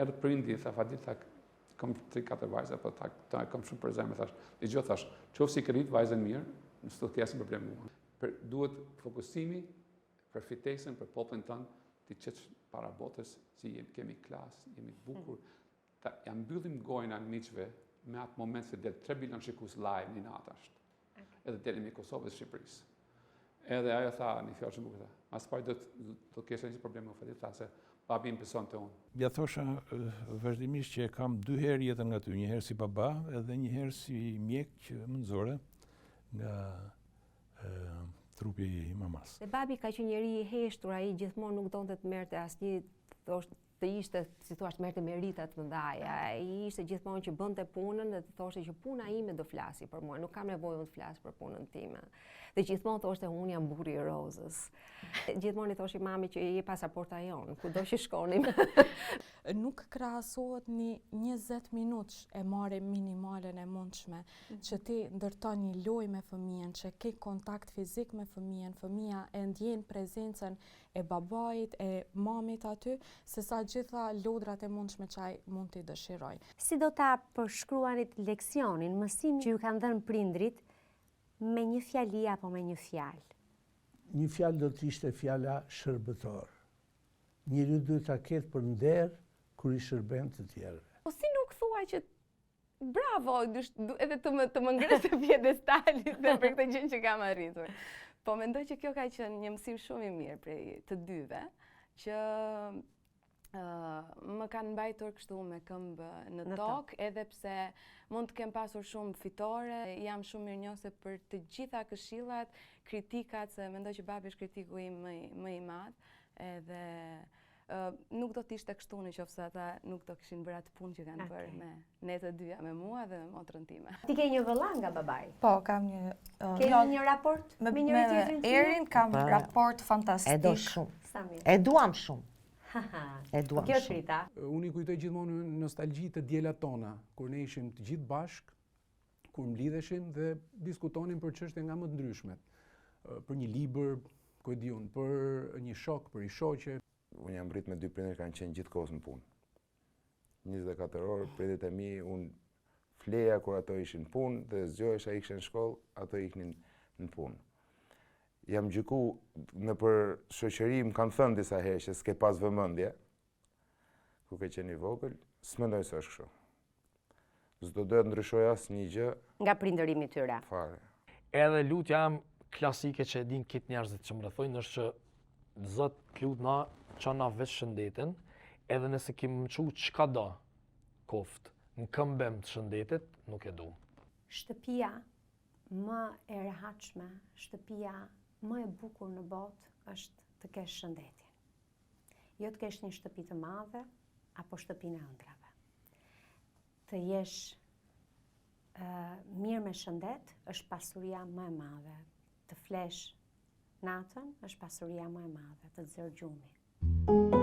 erë prindi, tha Fadil, tha, kam 3-4 vajza, po ta kam shumë për zemë, thash, i gjithë thash, qoftë si kërit vajzën mirë, në së të kjesën problem mua. Duhet fokusimi për fitesën, për popullin tonë, të qëtë para botës, si kemi klasë, jemi bukur, ja mbyllim gojnë anë miqve, me atë moment se del 3 bilion shikus live një natë ashtë, edhe delim i Kosovës dhe Shqipërisë. Edhe ajo tha, një fjallë shumë bukur, tha, as pari do të keshe një problem me Fadil, tha se babi më pëson të unë. Ja thosha vazhdimisht që kam 2 herë jetën nga ty, një herë si baba edhe një herë si mjek që më nëzore nga trupi i mamas. Dhe babi ka qenë njeri i heshtur, ai gjithmonë nuk donte të merrte asnjë, të ishte, si thua, merrte meritat më dhaja. Ai ishte gjithmonë që bënte punën dhe të thoshte që puna ime do flasi për mua, nuk kam nevojë unë të flas për punën time. Dhe gjithmonë thoshte unë jam burri i Rozës. Gjithmonë i thoshi mami që je pasaporta jonë, kudo që shkonim. Nuk krahasohet një 20 minutë e marrë minimalen e mundshme, që ti ndërton një lojë me fëmijën, që ke kontakt fizik me fëmijën, fëmija e ndjen prezencën e babait, e mamit aty, se sa gjitha lodrat e mundshme që ai mund t'i dëshiroj. Si do ta përshkruanit leksionin, mësimin që ju kanë dhënë prindrit, me një fjali apo me një fjalë? Një fjalë do të ishte fjala shërbëtor. Njëri duhet ta ketë për nder kur i shërben të tjerëve. Po si nuk thua që bravo, edhe të më ngresë pjedestalit dhe për këtë gjë që kam arritur. Po mendoj që kjo ka qenë një mësim shumë i mirë prej të dyve, që më kanë mbajtur kështu me këmbë në tokë, edhe pse mund të kem pasur shumë fitore, jam shumë mirënjohëse për të gjitha këshillat, kritikat, se mendoj që babi është kritiku im më i madh, edhe nuk do të ishte kështu nëse ata nuk do kishin bërë atë punë që kanë bërë me ne të dyja, me mua dhe me motrën time. Ti ke një vëlla nga babai? Po, kam një... Ke një raport me njëri tjetrin? Me Erin kam raport fantastik. E do shumë. Sa mirë. E duam shumë. E duam Kjo shumë. Rita. Unë i kujtoj gjithmonë nostalgji të djelat tona, kur ne ishim të gjithë bashk, kur mlidheshim dhe diskutonim për çështje nga më të ndryshmet. Për një libër, ku e di unë, për një shok, për një shoqe. Unë jam rrit me 2 prindër kanë qenë gjithkohës në punë. 24 orë, prindërit e mi, unë fleja kur ato ishin në punë, dhe zgjohesha ikishin në shkollë, ato iknin në punë. Jam gjyku në për shoqëri, më kanë thënë disa herë që s'ke pas vëmendje, ku ke qenë i vogël, s'mendoj se është kështu. S'do të ndryshoj asnjë gjë. Nga prindërimi tyre. Fare. Edhe lutja jam klasike që e din këtë njerëzit që më rrethojnë është që Zot lut na çana veç shëndetin, edhe nëse kemi më çu çka do koft, në këmbem të shëndetit, nuk e du. Shtëpia më e rehatshme, shtëpia më e bukur në botë është të kesh shëndetin. Jo të kesh një shtëpi të madhe, apo shtëpinë e ëndrave. Të jesh mirë me shëndet është pasuria më e madhe. Të flesh natën është pasuria më e madhe, të zërgjumi.